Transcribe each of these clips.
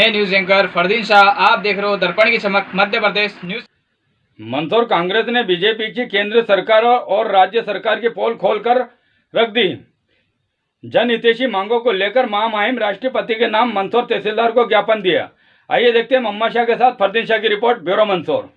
मैं news anchor Fardeen Shah, आप देख रहे हो दर्पण की चमक मध्य प्रदेश न्यूज। मंदसौर कांग्रेस ने बीजेपी की केंद्र सरकार और राज्य सरकार की पोल खोलकर रख दी। जनहितैषी मांगों को लेकर महामहिम राष्ट्रपति के नाम मंदसौर तहसीलदार को ज्ञापन दिया। आइए देखते हैं मम्मा शाह के साथ फरदीन शाह की रिपोर्ट, ब्यूरो मंदसौर।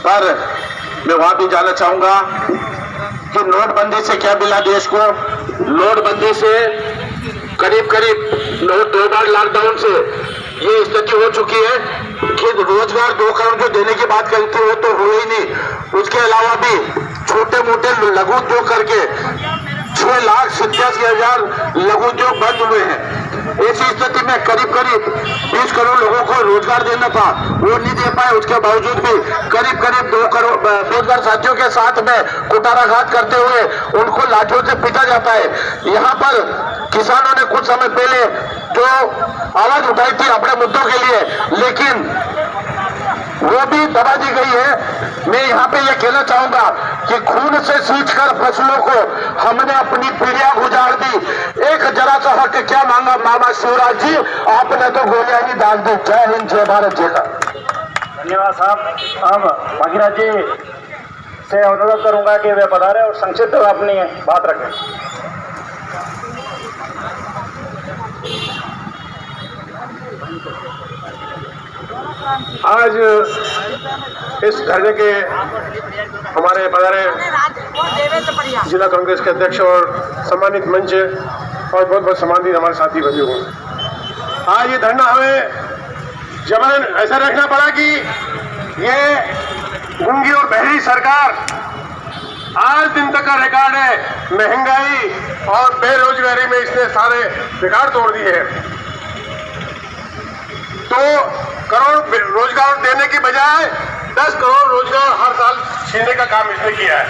पर मैं वहां भी जाना चाहूंगा कि नोटबंदी से क्या मिला देश को। नोटबंदी से करीब करीब 2 बार लॉकडाउन से ये स्थिति हो चुकी है कि रोजगार 2 करोड़ जो देने की बात कही थी वो तो हुए ही नहीं। उसके अलावा भी छोटे मोटे लघु उद्योग करके 6,87,000 लघु उद्योग बंद हुए हैं। ऐसी स्थिति में करीब करीब 20 करोड़ लोगों को रोजगार देना था, वो नहीं दे पाए। उसके बावजूद भी करीब करीब 2 करोड़ रोजगार साथियों के साथ में कुटाराघात करते हुए उनको लाठियों से पीटा जाता है। यहाँ पर किसानों ने कुछ समय पहले जो आवाज उठाई थी अपने मुद्दों के लिए, लेकिन वो भी दबा दी गई है। मैं यहाँ पे ये कहना चाहूंगा कि खून से सींचकर फसलों को हमने अपनी पीढ़ियां गुजार दी। एक जरा सा हक क्या मांगा मामा शिवराज जी, आपने तो गोलियां ही डाल दी। जय हिंद, जय भारत, जय का। धन्यवाद साहब। अब भागीरथ जी से अनुरोध करूंगा कि वे पधारे और संक्षिप्त अपनी बात रखें। आज इस धरने के हमारे पधारे जिला कांग्रेस के अध्यक्ष और सम्मानित मंच और बहुत बहुत सम्मानित हमारे साथी बंधु हो, आज ये धरना हमें जबरन ऐसा रखना पड़ा कि ये गूंगी और बहरी सरकार आज दिन तक का रिकॉर्ड है। महंगाई और बेरोजगारी में इसने सारे रिकॉर्ड तोड़ दिए हैं। तो करोड़ रोजगार देने की बजाय 10 करोड़ रोजगार हर साल छीनने का काम इसने किया है।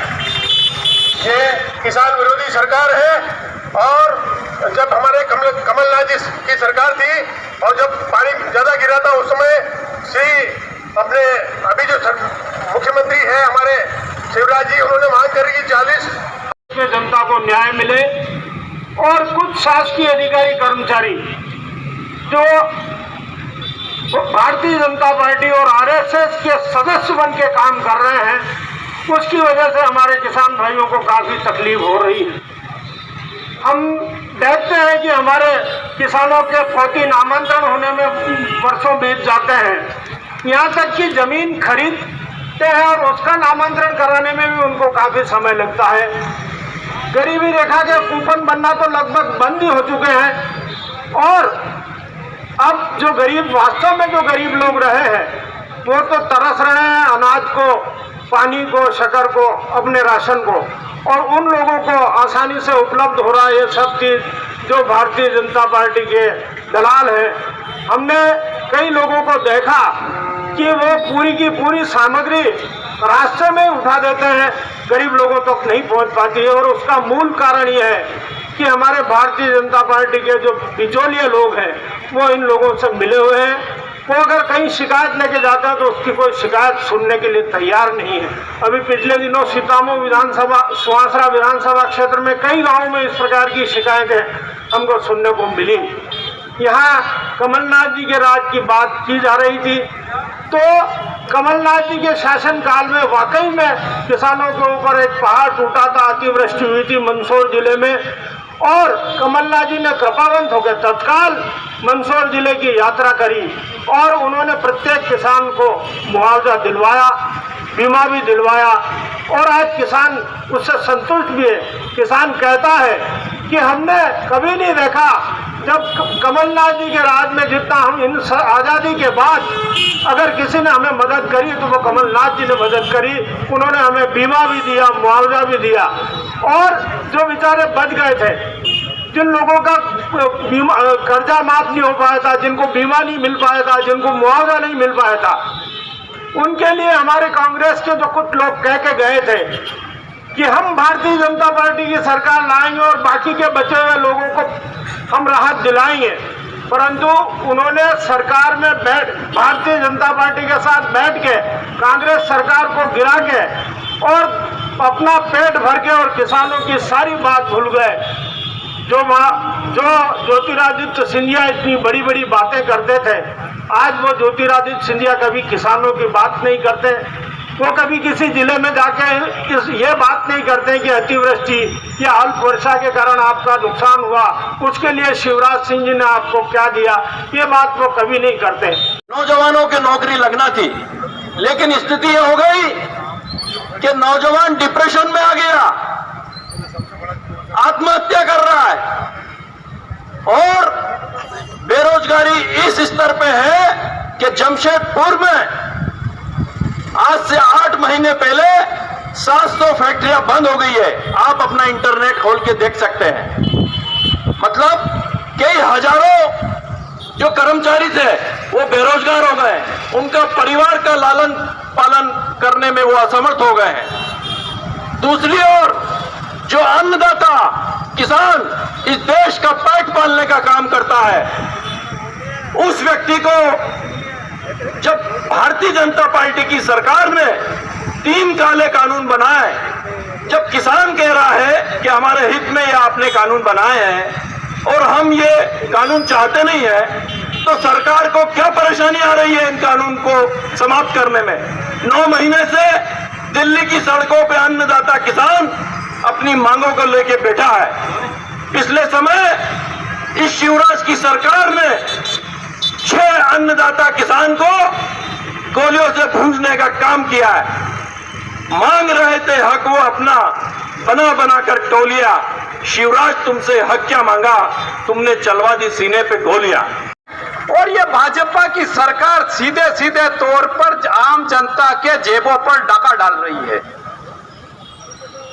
ये किसान विरोधी सरकार है। और जब हमारे कमलनाथ जी की सरकार थी और जब पानी ज्यादा गिरा था उस समय से अपने अभी जो मुख्यमंत्री है हमारे शिवराज जी, उन्होंने मांग करी कि 40 में जनता को न्याय मिले और कुछ शासकीय अधिकारी कर्मचारी जो भारतीय जनता पार्टी और आरएसएस के सदस्य बन के काम कर रहे हैं, उसकी वजह से हमारे किसान भाइयों को काफी तकलीफ हो रही है। हम देखते हैं कि हमारे किसानों के फौती नामांतरण होने में वर्षों बीत जाते हैं। यहाँ तक कि जमीन खरीदते हैं और उसका नामांतरण कराने में भी उनको काफी समय लगता है। गरीबी रेखा के कूपन बनना तो लगभग बंद ही हो चुके हैं और अब जो गरीब वास्तव में जो गरीब लोग रहे हैं वो तो तरस रहे हैं अनाज को, पानी को, शक्कर को, अपने राशन को, और उन लोगों को आसानी से उपलब्ध हो रहा है ये सब चीज जो भारतीय जनता पार्टी के दलाल हैं। हमने कई लोगों को देखा कि वो पूरी की पूरी सामग्री रास्ते में उठा देते हैं, गरीब लोगों तक नहीं पहुंच पाती है। और उसका मूल कारण ये है कि हमारे भारतीय जनता पार्टी के जो बिचौलिए लोग हैं वो इन लोगों से मिले हुए हैं। वो अगर कहीं शिकायत लेके जाता है तो उसकी कोई शिकायत सुनने के लिए तैयार नहीं है। अभी पिछले दिनों सीतामऊ विधानसभा, सुहासरा विधानसभा क्षेत्र में कई गांवों में इस प्रकार की शिकायतें हमको सुनने को मिली। यहाँ कमलनाथ जी के राज की बात की जा रही थी, तो कमलनाथ जी के शासनकाल में वाकई में किसानों के ऊपर एक पहाड़ टूटा था, अतिवृष्टि हुई थी मंदसौर जिले में, और कमलनाथ जी ने कृपावंत होकर तत्काल मंदसौर जिले की यात्रा करी और उन्होंने प्रत्येक किसान को मुआवजा दिलवाया, बीमा भी दिलवाया, और आज किसान उससे संतुष्ट भी है। किसान कहता है कि हमने कभी नहीं देखा जब कमलनाथ जी के राज में जितना हम इन आज़ादी के बाद अगर किसी ने हमें मदद करी तो वो कमलनाथ जी ने मदद करी। उन्होंने हमें बीमा भी दिया, मुआवजा भी दिया, और जो बेचारे बच गए थे, जिन लोगों का बीमा कर्जा माफ नहीं हो पाया था, जिनको बीमा नहीं मिल पाया था, जिनको मुआवजा नहीं मिल पाया था, उनके लिए हमारे कांग्रेस के जो कुछ लोग कह के गए थे कि हम भारतीय जनता पार्टी की सरकार लाएंगे और बाकी के बचे हुए लोगों को हम राहत दिलाएंगे, परंतु उन्होंने सरकार में भारतीय जनता पार्टी के साथ बैठ के कांग्रेस सरकार को गिरा के और अपना पेट भर के और किसानों की सारी बात भूल गए। जो ज्योतिरादित्य सिंधिया इतनी बड़ी बड़ी बातें करते थे, आज वो ज्योतिरादित्य सिंधिया कभी किसानों की बात नहीं करते। वो कभी किसी जिले में जाके ये बात नहीं करते कि अतिवृष्टि या अल्प वर्षा के कारण आपका नुकसान हुआ, उसके लिए शिवराज सिंह जी ने आपको क्या दिया, ये बात वो कभी नहीं करते। नौजवानों की नौकरी लगना थी, लेकिन स्थिति ये हो गई कि नौजवान डिप्रेशन में आ गया, आत्महत्या कर रहा है, और बेरोजगारी इस स्तर पे है कि जमशेदपुर में आज से 8 महीने पहले 700 फैक्ट्रियां बंद हो गई है। आप अपना इंटरनेट खोल के देख सकते हैं। मतलब कई हजारों जो कर्मचारी थे वो बेरोजगार हो गए, उनका परिवार का लालन पालन करने में वो असमर्थ हो गए हैं। दूसरी ओर जो अन्नदाता किसान इस देश का पेट पालने का काम करता है, उस व्यक्ति को जब भारतीय जनता पार्टी की सरकार ने 3 काले कानून बनाए, जब किसान कह रहा है कि हमारे हित में ये आपने कानून बनाए हैं और हम ये कानून चाहते नहीं है, तो सरकार को क्या परेशानी आ रही है इन कानून को समाप्त करने में। 9 महीने से दिल्ली की सड़कों पे अन्नदाता किसान अपनी मांगों को लेके बैठा है। पिछले समय इस शिवराज की सरकार ने 6 अन्नदाता किसान को गोलियों से भूंजने का काम किया है। मांग रहे थे हक, वो अपना बना बना कर टोलिया। शिवराज तुमसे हक क्या मांगा, तुमने चलवा दी सीने पे गोलियां। और ये भाजपा की सरकार सीधे सीधे तौर पर आम जनता के जेबों पर डाका डाल रही है।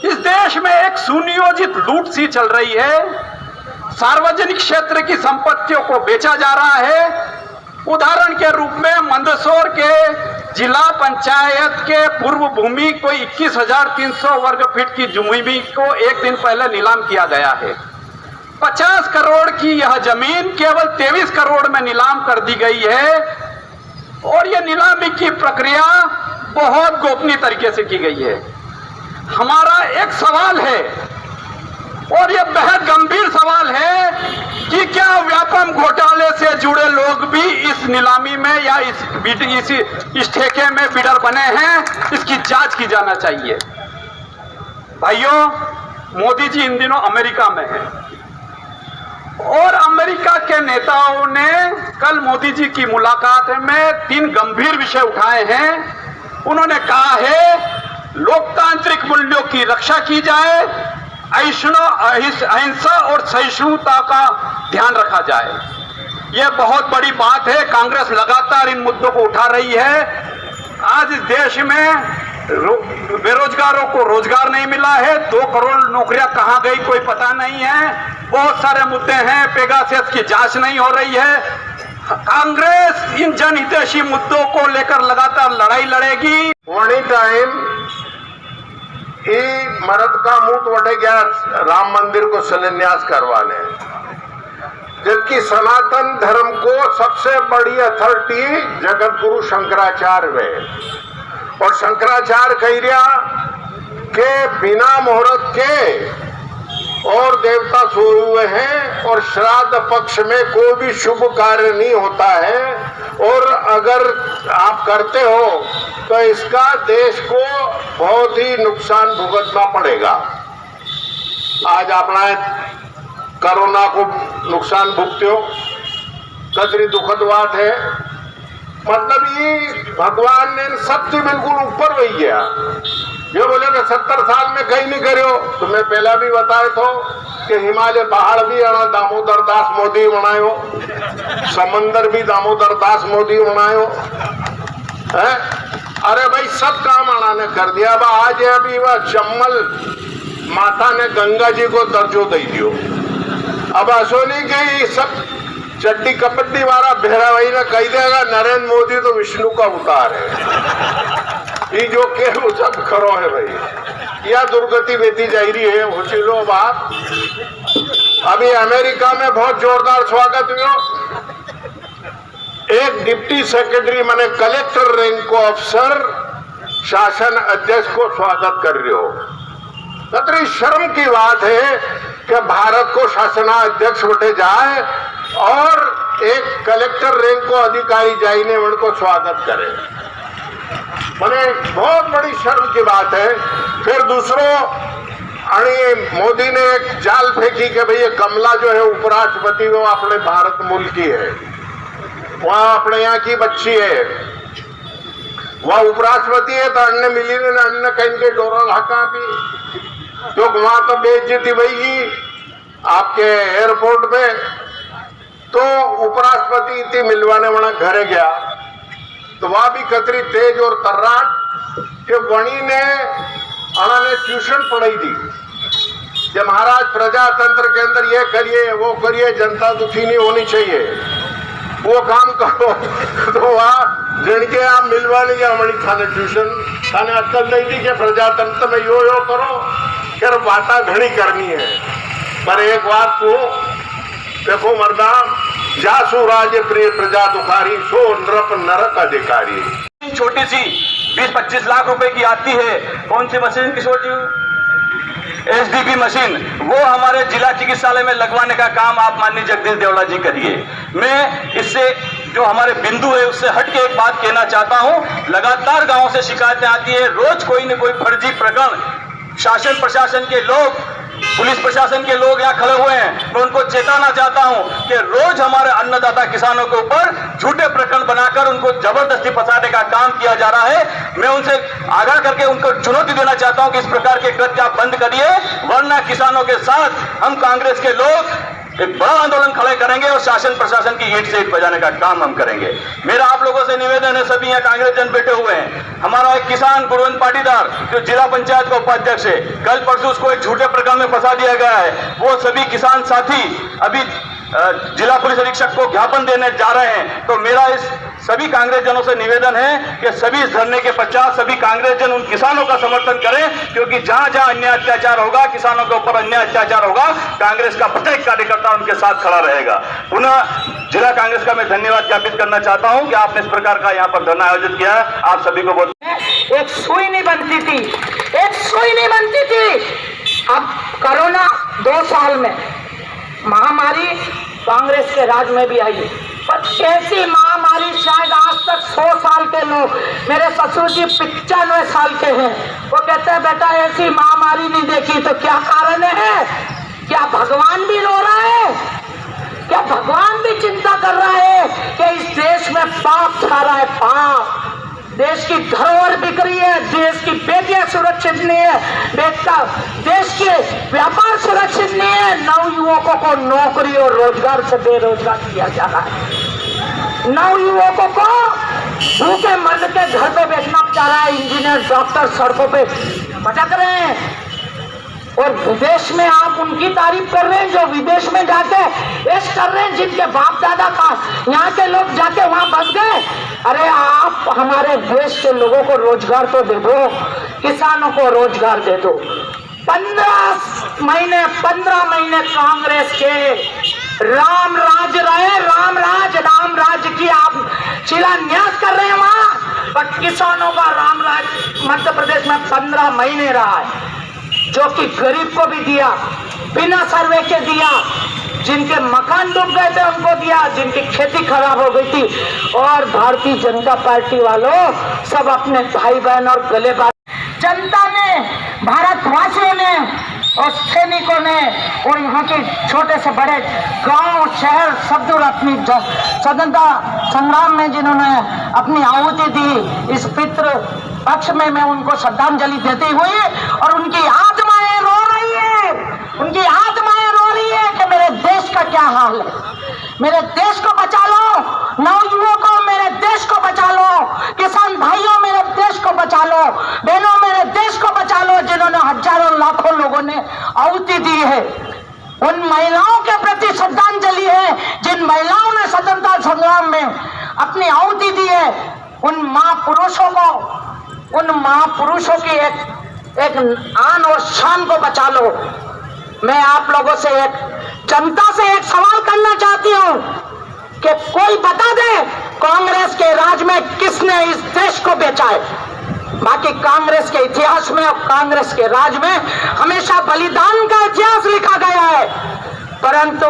इस देश में एक सुनियोजित लूट सी चल रही है। सार्वजनिक क्षेत्र की संपत्तियों को बेचा जा रहा है। उदाहरण के रूप में मंदसौर के जिला पंचायत के पूर्व भूमि को 21,300 वर्ग फीट की भूमि को एक दिन पहले नीलाम किया गया है। 50 करोड़ की यह जमीन केवल 23 करोड़ में नीलाम कर दी गई है, और यह नीलामी की प्रक्रिया बहुत गोपनीय तरीके से की गई है। हमारा एक सवाल है, और यह बेहद गंभीर सवाल है, कि क्या व्यापम घोटाले से जुड़े लोग भी इस नीलामी में या इस ठेके में बिडर बने हैं? इसकी जांच की जाना चाहिए। भाइयों, मोदी जी इन दिनों अमेरिका में हैं, और अमेरिका के नेताओं ने कल मोदी जी की मुलाकात में 3 गंभीर विषय उठाए हैं। उन्होंने कहा है लोकतांत्रिक मूल्यों की रक्षा की जाए, अहिंसा और सहिष्णुता का ध्यान रखा जाए। यह बहुत बड़ी बात है। कांग्रेस लगातार इन मुद्दों को उठा रही है। आज इस देश में बेरोजगारों को रोजगार नहीं मिला है। 2 करोड़ नौकरियां कहां गई कोई पता नहीं है। बहुत सारे मुद्दे हैं। पेगासस की जांच नहीं हो रही है। कांग्रेस इन जनहितैषी मुद्दों को लेकर लगातार लड़ाई लड़ेगी। मॉर्निंग टाइम ये मर्द का मुंह तोड़े गया राम मंदिर को शिलान्यास करवाने, जबकि सनातन धर्म को सबसे बड़ी अथॉरिटी जगत गुरु शंकराचार्य हुए। और शंकराचार्य कह रहा कि बिना मुहूर्त के और देवता सोए हुए हैं और श्राद्ध पक्ष में कोई भी शुभ कार्य नहीं होता है, और अगर आप करते हो तो इसका देश को बहुत ही नुकसान भुगतना पड़ेगा। आज अपना कोरोना को नुकसान भुगते हो, कतरी दुखद बात है। मतलब ये भगवान ने सबसे बिल्कुल ऊपर वही गया। ये बोले कि 70 साल में कहीं नहीं करे हो, तो मैं पहला भी बताया तो कि हिमालय पहाड़ भी आना दामोदर दास मोदी बनायो, समंदर भी दामोदर दास मोदी बनायो है। अरे भाई सब काम आना ने कर दिया। अब आज अभी वह चम्मल माता ने गंगा जी को दर्जो दे दियो। अब असोनी के सब चड्डी कपड्डी वाला भेड़ा भाई ने कह देगा नरेंद्र मोदी तो विष्णु का अवतार है। ये जो के वो सब खरो है भाई, यह दुर्गति बेती जा रही है। हो चलो बात अभी अमेरिका में बहुत जोरदार स्वागत हुआ। एक डिप्टी सेक्रेटरी माने कलेक्टर रैंक को अफसर शासन अध्यक्ष को स्वागत कर रहे हो। कतरी शर्म की बात है कि भारत को शासनाध्यक्ष उठे जाए और एक कलेक्टर रैंक को अधिकारी जाइने उनको स्वागत करे, माने बहुत बड़ी शर्म की बात है। फिर दूसरों मोदी ने एक जाल फेंकी कि भाई ये कमला जो है उपराष्ट्रपति वो अपने भारत मूल की है, वहां अपने यहाँ की बच्ची है, वह उपराष्ट्रपति है। तो अन्य मिली ने अन्य कहीं के डोरल हका भी तो वहां तो बेइज्जती भई आपके एयरपोर्ट में। तो उपराष्ट्रपति इतनी मिलवाने वाला घरे गया तो वहां भी कतरी तेज और तर्राट के वणी ने ट्यूशन पढ़ाई थी कि महाराज प्रजातंत्र के अंदर ये करिए वो करिए, जनता दुखी नहीं होनी चाहिए, वो काम करो। तो वहां जिनके आप मिलवाने गया मणि थाने ट्यूशन थाने अक्कल नहीं थी कि प्रजातंत्र में यो करो, फिर बातें घड़ी करनी है। पर एक बात को देखो मर्दा, जासु राज प्रिय प्रजा दुखारी, सो नृप नरक अधिकारी। छोटी सी 20-25 लाख रुपए की आती है, कौन सी मशीन किशोर जी? एसडीपी मशीन, वो हमारे जिला चिकित्सालय में लगवाने का काम आप माननीय जगदीश देवड़ा जी करिए। मैं इससे जो हमारे बिंदु है उससे हट के एक बात कहना चाहता हूं। लगातार गांवों से शिकायतें आती है, रोज कोई न कोई फर्जी प्रकरण शासन प्रशासन के लोग, पुलिस प्रशासन के लोग यहाँ खड़े हुए हैं। मैं उनको चेताना चाहता हूं कि रोज हमारे अन्नदाता किसानों के ऊपर झूठे प्रकरण बनाकर उनको जबरदस्ती फंसाने का काम किया जा रहा है। मैं उनसे आगाह करके उनको चुनौती देना चाहता हूं कि इस प्रकार के कृत्य आप बंद करिए, वरना किसानों के साथ हम कांग्रेस के लोग एक बड़ा आंदोलन खड़े करेंगे और शासन प्रशासन की ईंट से ईंट बजाने का काम हम करेंगे। मेरा आप लोगों से निवेदन है, सभी यहाँ कांग्रेस जन बैठे हुए हैं, हमारा एक किसान गुरवंत पाटीदार जो जिला पंचायत का उपाध्यक्ष है, कल परसों उसको एक झूठे प्रकरण में फंसा दिया गया है। वो सभी किसान साथी अभी जिला पुलिस अधीक्षक को ज्ञापन देने जा रहे हैं। तो मेरा इस सभी कांग्रेस जनों से निवेदन है कि सभी इस धरने के पश्चात सभी कांग्रेस जन उन किसानों का समर्थन करें, क्योंकि जहां जहां अन्याय अत्याचार होगा, किसानों के ऊपर अन्याय अत्याचार होगा, कांग्रेस का प्रत्येक कार्यकर्ता उनके साथ खड़ा रहेगा। पुनः जिला कांग्रेस का मैं धन्यवाद ज्ञापित करना चाहता हूं कि आपने इस प्रकार का यहाँ पर धरना आयोजित किया है। आप सभी को बहुत एक सुई नहीं बनती थी, एक सुई नहीं बनती थी। अब कोरोना 2 साल में महामारी कांग्रेस के राज में भी आई, पर ऐसी महामारी शायद आज तक 100 साल के लोग, मेरे ससुर जी 95 साल के हैं, वो कहते हैं बेटा ऐसी महामारी नहीं देखी। तो क्या कारण है? क्या भगवान भी रो रहा है? क्या भगवान भी चिंता कर रहा है कि इस देश में पाप छा रहा है? पाप, देश की धरोहर बिक रही है, देश की बेटियां सुरक्षित नहीं है, देश के व्यापार सुरक्षित नहीं है, नव युवकों को नौकरी और रोजगार से बेरोजगार किया जा रहा है, नव युवकों को भूखे मर्द के घर पे बैठना जा रहा है, इंजीनियर डॉक्टर सड़कों पे भटक रहे हैं। और विदेश में आप उनकी तारीफ कर रहे हैं, जो विदेश में जाके ऐश कर रहे हैं, जिनके बाप दादा का यहाँ के लोग जाके वहां बस गए। अरे आप हमारे देश के लोगों को रोजगार तो दे दो, किसानों को रोजगार दे दो। 15 महीने कांग्रेस के राम राज रहे, राम राज की आप शिलान्यास कर रहे हैं वहां, पर किसानों का राम राज मध्य प्रदेश में 15 महीने रहा है, जो कि गरीब को भी दिया, बिना सर्वे के दिया, जिनके मकान डूब गए थे उनको दिया, जिनकी खेती खराब हो गई थी। और भारतीय जनता पार्टी वालों सब अपने भाई बहन और गले बात, जनता ने, भारतवासियों ने और सैनिकों ने और यहाँ के छोटे से बड़े गांव शहर सब दूर अपनी स्वतंत्रता संग्राम में जिन्होंने अपनी आहुति दी, इस पितृ पक्ष में मैं उनको श्रद्धांजलि देते हुए, और उनकी आत्माएं रो रही है, उनकी आत्माएं रो रही है कि मेरे देश का क्या हाल है, मेरे देश को बचा लो, नवयुवकों मेरे देश को बचा लो, किसान भाइयों मेरे देश को बचा लो, बहनों मेरे देश को बचा लो, जिन्होंने हजारों लाखों लोगों ने आहुति दी है। उन महिलाओं के प्रति श्रद्धांजलि है जिन महिलाओं ने स्वतंत्रता संग्राम में अपनी आहुति दी है। उन महापुरुषों को, उन महापुरुषों की एक आन और शान को बचा लो। मैं आप लोगों से, एक जनता से एक सवाल करना चाहती हूं कि कोई बता दे कांग्रेस के राज में किसने इस देश को बेचा है। बाकी कांग्रेस के इतिहास में और कांग्रेस के राज में हमेशा बलिदान का इतिहास लिखा गया है, परंतु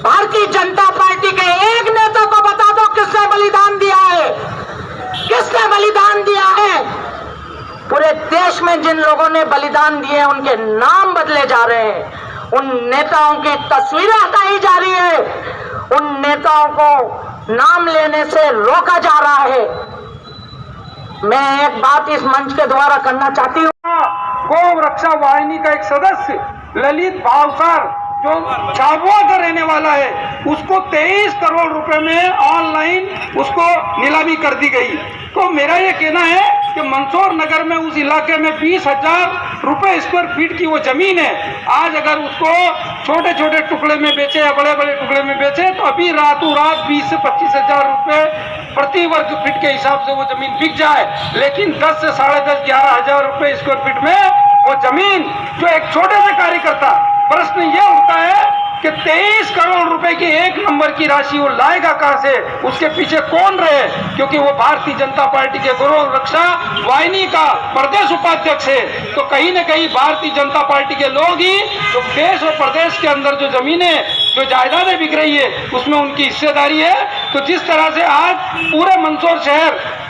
भारतीय जनता पार्टी के एक नेता को बता दो किसने बलिदान दिया है, किसने बलिदान दिया है। पूरे देश में जिन लोगों ने बलिदान दिए उनके नाम बदले जा रहे हैं, उन नेताओं की तस्वीरें हटाई जा रही है, उन नेताओं को नाम लेने से रोका जा रहा है। मैं एक बात इस मंच के द्वारा करना चाहती हूँ। गौ रक्षा वाहिनी का एक सदस्य ललित भावसार, जो झाबुआ का रहने वाला है, उसको 23 करोड़ रुपए में ऑनलाइन उसको नीलामी कर दी गई। तो मेरा ये कहना है कि मंदसौर नगर में उस इलाके में 20,000 रुपए स्क्वायर फीट की वो जमीन है। आज अगर उसको छोटे छोटे टुकड़े में बेचे या बड़े बड़े टुकड़े में बेचे तो अभी रातों रात 20 से 25,000 रुपए प्रति वर्ग फीट के हिसाब से वो जमीन बिक जाए। लेकिन 10 से 10.5 11,000 रुपए स्क्वायर फीट में वो जमीन, जो एक छोटे से कार्यकर्ता, प्रश्न ये उठता है कि 23 करोड़ रुपए की एक नंबर की राशि वो लाएगा कहां से, उसके पीछे कौन रहे, क्योंकि वो भारतीय जनता पार्टी के गौ रक्षा वाहिनी का प्रदेश उपाध्यक्ष है। तो कहीं न कहीं भारतीय जनता पार्टी के लोग ही जो देश और प्रदेश के अंदर जो जमीनें, जो जायदादें बिक रही है, उसमें उनकी हिस्सेदारी है। तो जिस तरह से आज पूरे मंदसौर शहर,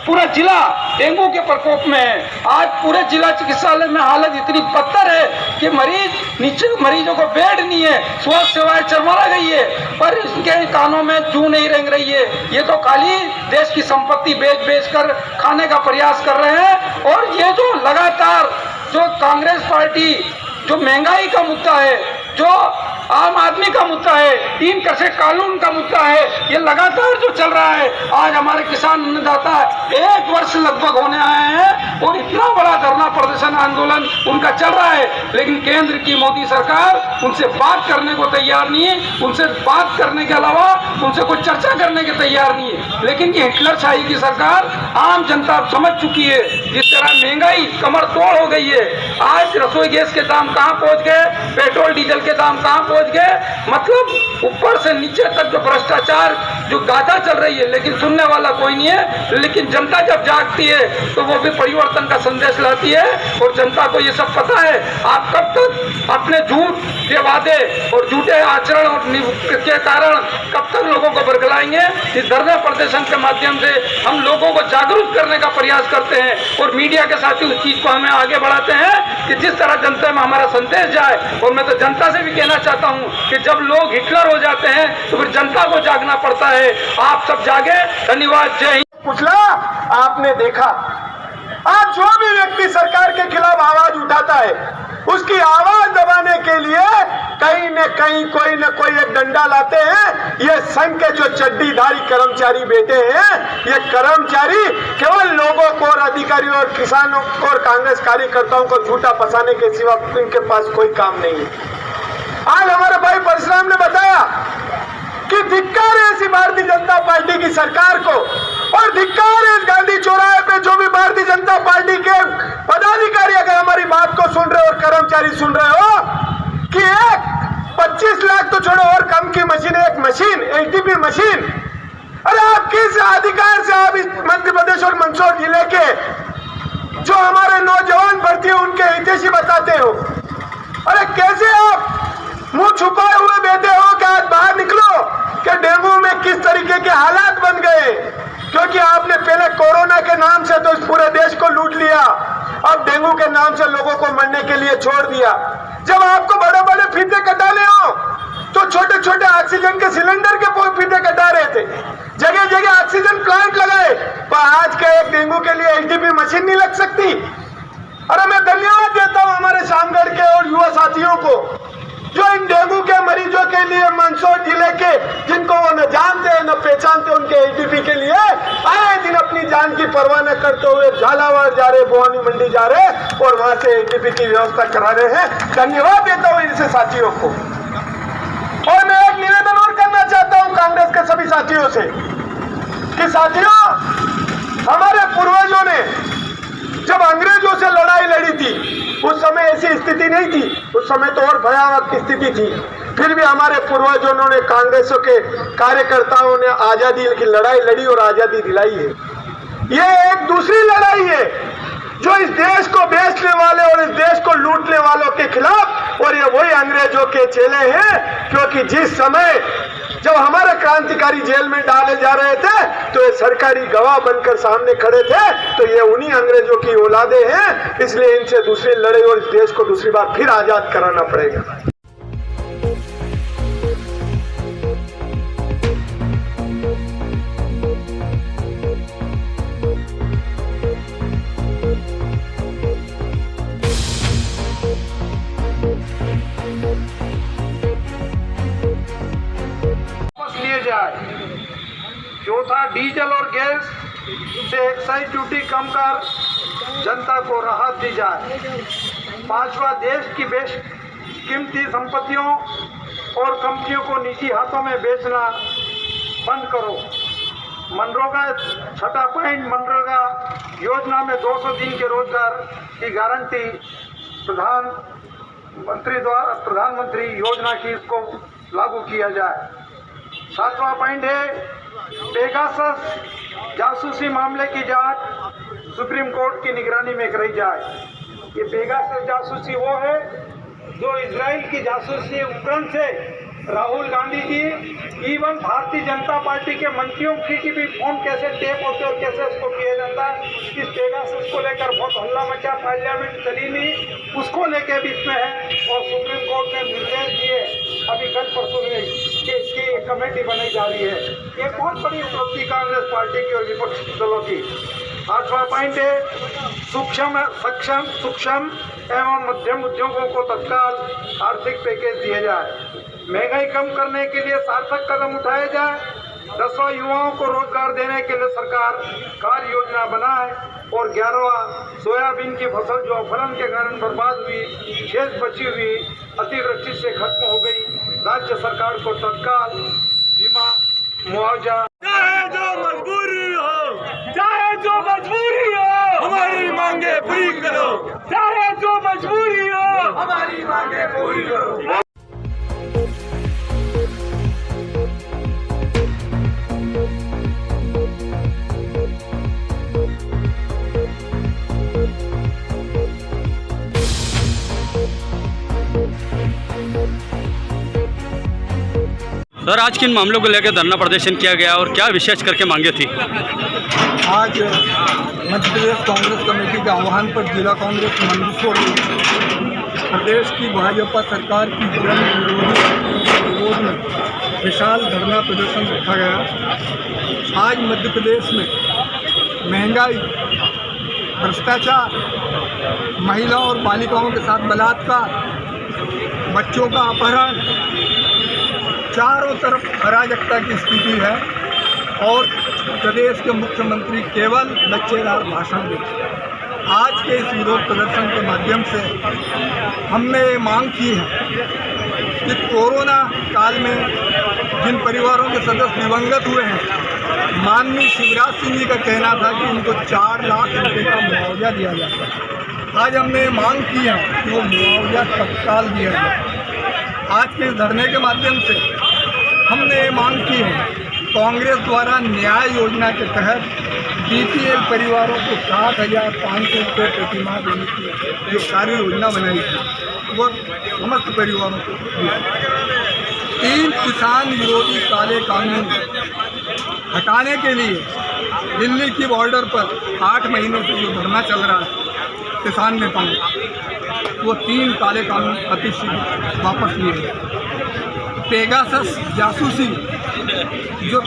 पूरा जिला डेंगू के प्रकोप में है, आज पूरे जिला चिकित्सालय में हालत इतनी बदतर है कि मरीजों को बेड नहीं है, स्वास्थ्य सेवाएं चरमरा गई है, पर इनके कानों में जूं नहीं रेंग रही है। ये तो खाली देश की संपत्ति बेच कर खाने का प्रयास कर रहे हैं। और ये जो लगातार जो कांग्रेस पार्टी, जो महंगाई का मुद्दा है, जो आम आदमी का मुद्दा है, 3 कृषि कानून का मुद्दा है, ये लगातार जो चल रहा है। आज हमारे किसान अन्नदाता 1 वर्ष लगभग होने आए हैं और इतना बड़ा धरना प्रदर्शन आंदोलन उनका चल रहा है, लेकिन केंद्र की मोदी सरकार उनसे बात करने को तैयार नहीं है। उनसे बात करने के अलावा उनसे कोई चर्चा करने के तैयार नहीं है। लेकिन ये हिटलरशाही की सरकार आम जनता समझ चुकी है। जिस तरह महंगाई कमर तोड़ हो गई है, आज रसोई गैस के दाम कहाँ पहुंच गए, पेट्रोल डीजल के दाम कहाँ पहुंच गए, मतलब ऊपर से नीचे तक जो भ्रष्टाचार, जो गाथा चल रही है, लेकिन सुनने वाला कोई नहीं है। लेकिन जनता जब जागती है तो वो भी परिवर्तन का संदेश लाती है, और जनता को ये सब पता है। आप कब तक अपने झूठ के वादे और झूठे आचरण के कारण कब तक लोगों को बरगलाएंगे। इस धरने प्रदर्शन के माध्यम से हम लोगों को जागरूक करने का प्रयास करते हैं, और मीडिया के साथ ही उस चीज को हमें आगे बढ़ाते हैं कि जिस तरह जनता में हमारा संदेश जाए। और मैं तो जनता से भी कहना चाहता हूं कि जब लोग हिटलर हो जाते हैं तो फिर जनता को जागना पड़ता है। आप सब जागे। धन्यवाद। जय हिंद। कुचला आपने देखा, आज जो भी व्यक्ति सरकार के खिलाफ आवाज उठाता है उसकी आवाज दबाने के लिए कहीं न कहीं कोई न कोई एक डंडा लाते हैं। ये संघ के जो चड्डीधारी कर्मचारी बैठे हैं, ये कर्मचारी केवल लोगों को और अधिकारियों और किसानों को और कांग्रेस कार्यकर्ताओं को झूठा फंसाने के सिवा इनके पास कोई काम नहीं है। आज हमारे भाई परशुराम ने बताया कि धिक्कार है ऐसी भारतीय जनता पार्टी की सरकार को, और धिक्कार है इस गांधी चौराहे पे जो भी भारतीय जनता पार्टी के पदाधिकारी अगर हमारी बात को सुन रहे और कर्मचारी सुन रहे हो कि एक 25 लाख तो छोड़ो और कम की मशीन, एक मशीन एचडीपी मशीन, अरे आप किस अधिकार से आप इस मध्य प्रदेश और मंदसौर जिले के जो हमारे नौजवान भर्ती है उनके हितैषी बताते हो? अरे कैसे आप मुंह छुपाए हुए बैठे हो कि आज बाहर निकलो कि डेंगू में किस तरीके के हालात बन गए, क्योंकि आपने पहले कोरोना के नाम से तो इस पूरे देश को लूट लिया, अब डेंगू के नाम से लोगों को मरने के लिए छोड़ दिया। जब आपको बड़े बड़े फीते कटाने हो तो छोटे छोटे ऑक्सीजन के सिलेंडर के फीते कटा रहे थे, जगह जगह ऑक्सीजन प्लांट लगाए, पर आज के एक डेंगू के लिए एचडीपी मशीन नहीं लग सकती। अरे मैं धन्यवाद देता हूं हमारे शामगढ़ के और युवा साथियों को जो इन डेंगू के मरीजों के लिए मंदसौर जिले के जिनको वो न जानते हैं न पहचानते, उनके एचडीपी के लिए आए दिन अपनी जान की परवाह न करते हुए झालावाड़ जा रहे, भवानी मंडी जा रहे और वहां से एचडीपी की व्यवस्था करा रहे हैं। धन्यवाद देता हूं इनसे साथियों को। और मैं एक निवेदन और करना चाहता हूं कांग्रेस के सभी साथियों से कि साथियों, हमारे पूर्वजों ने जब अंग्रेजों से लड़ाई लड़ी थी उस समय ऐसी स्थिति नहीं थी, उस समय तो और भयावह स्थिति थी, फिर भी हमारे पूर्वजों ने, कांग्रेसों के कार्यकर्ताओं ने आजादी की लड़ाई लड़ी और आजादी दिलाई है। ये एक दूसरी लड़ाई है जो इस देश को बेचने वाले और इस देश को लूटने वालों के खिलाफ, और ये वही अंग्रेजों के चेले हैं, क्योंकि जिस समय जब हमारे क्रांतिकारी जेल में डाले जा रहे थे तो ये सरकारी गवाह बनकर सामने खड़े थे, तो ये उन्हीं अंग्रेजों की औलादे हैं, इसलिए इनसे दूसरी लड़ाई और इस देश को दूसरी बार फिर आजाद कराना पड़ेगा। चौथा, डीजल और गैस से एक्साइज ड्यूटी कम कर जनता को राहत दी जाए। पांचवा, देश की बेशकीमती संपत्तियों और कंपनियों को निजी हाथों में बेचना बंद करो। मनरेगा, छठा पॉइंट, मनरेगा योजना में 200 दिन के रोजगार की गारंटी प्रधानमंत्री योजना की इसको लागू किया जाए। सातवां पॉइंट है पेगासस जासूसी मामले की जांच सुप्रीम कोर्ट की निगरानी में कराई जाए। ये पेगासस जासूसी वो है जो इजराइल की जासूसी उपकरण से राहुल गांधी जी, इवन भारतीय जनता पार्टी के मंत्रियों की भी फोन कैसे टेप होते और कैसे उसको किया जाता है। इस पेगासस को लेकर बहुत हल्ला मचा, पार्लियामेंट चली नहीं, उसको लेके भी इसमें है और सुप्रीम कोर्ट ने निर्देश दिए अभी कल परसों में कि इसकी कमेटी बनाई जा रही है। ये बहुत बड़ी उपलब्धि कांग्रेस पार्टी की और विपक्षी दलों की। आठवां पॉइंट है सूक्ष्म एवं मध्यम उद्योगों को तत्काल आर्थिक पैकेज दिए जाए। महंगाई कम करने के लिए सार्थक कदम उठाए जाए। 10वां, युवाओं को रोजगार देने के लिए सरकार कार्य योजना बनाए। और 11वां, सोयाबीन की फसल जो अफलन के कारण बर्बाद हुई, शेष बची हुई अतिवृष्टि से खत्म हो गई, राज्य सरकार को तत्काल बीमा मुआवजा। चाहे जो मजबूरी हो हमारी मांगे पूरी करो, चाहे जो मजबूरी हो हमारी मांगे पूरी करो। सर, आज किन मामलों को लेकर धरना प्रदर्शन किया गया और क्या विशेष करके मांगे थी? आज मध्य प्रदेश कांग्रेस कमेटी के आह्वान पर जिला कांग्रेस मंदसौर प्रदेश की भाजपा सरकार की जन विरोध में विशाल धरना प्रदर्शन रखा गया। आज मध्य प्रदेश में महंगाई, भ्रष्टाचार महिला और बालिकाओं के साथ बलात्कार, बच्चों का अपहरण, चारों तरफ अराजकता की स्थिति है और प्रदेश के मुख्यमंत्री केवल बच्चेदार भाषण देते हैं। आज के इस विरोध प्रदर्शन के माध्यम से हमने ये मांग की है कि कोरोना काल में जिन परिवारों के सदस्य दिवंगत हुए हैं, माननीय शिवराज सिंह जी का कहना था कि उनको 4 लाख रुपए का मुआवजा दिया जाए। आज हमने मांग की है कि वो मुआवजा तत्काल दिया जाए। आज के इस धरने के माध्यम से हमने ये मांग की है, कांग्रेस द्वारा न्याय योजना के तहत बीपीएल परिवारों को 7,500 रुपये प्रति माह देने की जो कार्य योजना बनाई थी वो समस्त परिवारों को दी। 3 किसान विरोधी काले कानून हटाने के लिए दिल्ली की बॉर्डर पर 8 महीनों से जो धरना चल रहा है किसान नेताओं, वो 3 काले कानून अतिशीघ्र वापस लिए गए। पेगासस जासूसी जो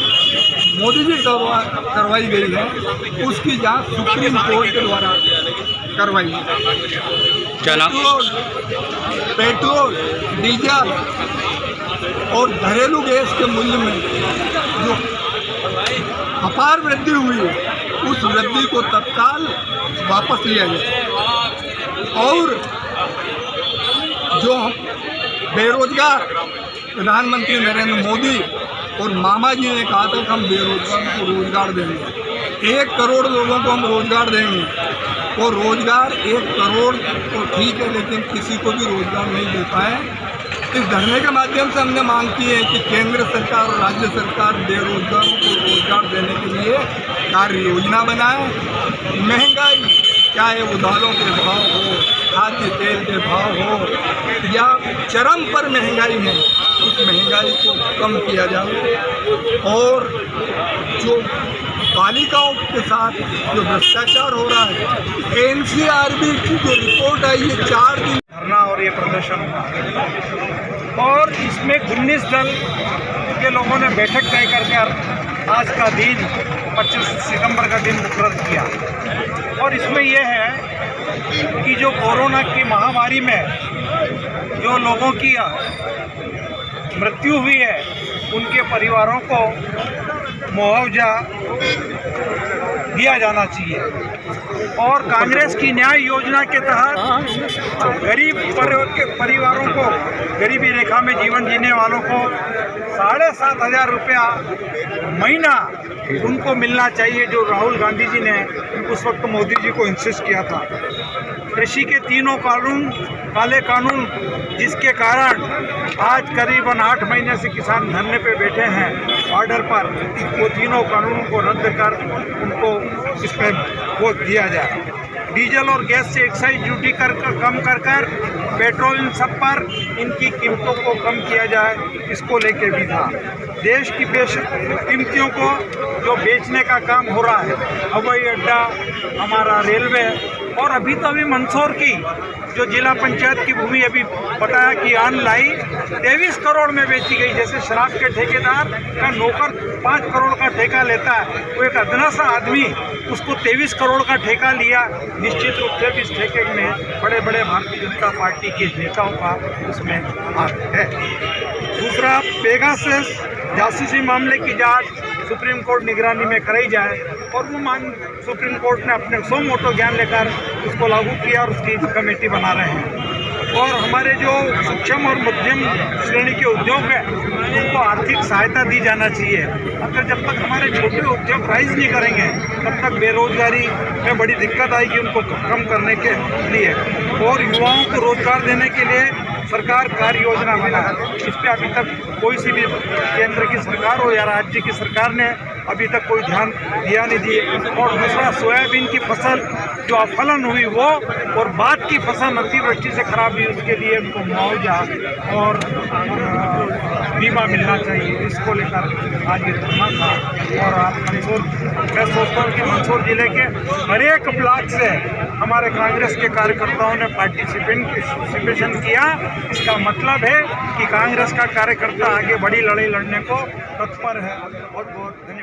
मोदी जी करवाई गई है, उसकी जांच सुप्रीम कोर्ट के द्वारा करवाई है। पेट्रोल, डीजल और घरेलू गैस के मूल्य में जो अपार वृद्धि हुई है, उस वृद्धि को तत्काल वापस लिया जाए। और जो बेरोजगार प्रधानमंत्री नरेंद्र मोदी और मामा जी ने कहा था कि हम बेरोजगारों को रोजगार देंगे, 1 करोड़ लोगों को हम रोजगार देंगे। वो रोजगार 1 करोड़ तो ठीक है, लेकिन किसी को भी रोजगार नहीं दे पाए। इस धरने के माध्यम से हमने मांग की है कि केंद्र सरकार और राज्य सरकार बेरोजगारों को रोजगार देने के लिए कार्य योजना बनाए। महंगाई, चाहे वो दालों के भाव हो, खाद्य तेल के भाव हो या चरम पर महंगाई है, उस महंगाई को कम किया जाए। और जो बालिकाओं के साथ जो भ्रष्टाचार हो रहा है, एनसीआरबी की जो रिपोर्ट आई है 4 दिन धरना और ये प्रदर्शन हुआ और इसमें 19 दल के लोगों ने बैठक तय करके आज का दिन 25 सितंबर का दिन मुकर्रर किया। और इसमें यह है कि जो कोरोना की महामारी में जो लोगों की मृत्यु हुई है, उनके परिवारों को मुआवजा दिया जाना चाहिए। और कांग्रेस की न्याय योजना के तहत गरीब परिवारों को, गरीबी रेखा में जीवन जीने वालों को 7,500 रुपया महीना उनको मिलना चाहिए, जो राहुल गांधी जी ने उस वक्त मोदी जी को इंसिस्ट किया था। कृषि के 3 काले कानून, जिसके कारण आज करीबन 8 महीने से किसान धरने पे बैठे हैं ऑर्डर पर, वो 3 कानूनों को रद्द कर उनको इस पर वो दिया जाए। डीजल और गैस से एक्साइज ड्यूटी कम कर पेट्रोल इन सब पर इनकी कीमतों को कम किया जाए, इसको लेके भी था। देश की कीमतियों को जो बेचने का काम हो रहा है, हवाई अड्डा, हमारा रेलवे, और अभी तो अभी मंदसौर की जो जिला पंचायत की भूमि अभी बताया कि ऑनलाइन 23 करोड़ में बेची गई। जैसे शराब के ठेकेदार का नौकर 5 करोड़ का ठेका लेता है, वो एक अदना सा आदमी उसको 23 करोड़ का ठेका लिया। निश्चित रूप से इस ठेके में बड़े बड़े भारतीय जनता पार्टी के नेताओं का उसमें हाथ है। दूसरा, पेगासस जासूसी मामले की जांच सुप्रीम कोर्ट निगरानी में कराई जाए, और वो सुप्रीम कोर्ट ने अपने सो मोटो ज्ञान लेकर उसको लागू किया और उसकी कमेटी बना रहे हैं। और हमारे जो सूक्ष्म और मध्यम श्रेणी के उद्योग हैं, उनको आर्थिक सहायता दी जाना चाहिए। अगर जब तक हमारे छोटे उद्योग राइज नहीं करेंगे, तब तक बेरोजगारी में बड़ी दिक्कत आएगी उनको कम करने के लिए। और युवाओं को रोजगार देने के लिए सरकार कार्य योजना बना है, इस पर अभी तक कोई सी भी केंद्र की सरकार हो या राज्य की सरकार ने अभी तक कोई ध्यान दिया नहीं दिए। और दूसरा, सोयाबीन की फसल जो अफलन हुई वो, और बाद की फसल अतिवृष्टि से खराब हुई, उसके लिए उनको मुआवजा और बीमा मिलना चाहिए। इसको लेकर आज ये धरना था। और आज मंदसौर, मैं सोचता हूँ कि मंदसौर जिले के हर एक ब्लॉक से हमारे कांग्रेस के कार्यकर्ताओं ने पार्टिसिपेशन किया। इसका मतलब है कि कांग्रेस का कार्यकर्ता आगे बड़ी लड़ाई लड़ने को तत्पर है। बहुत बहुत धन्यवाद।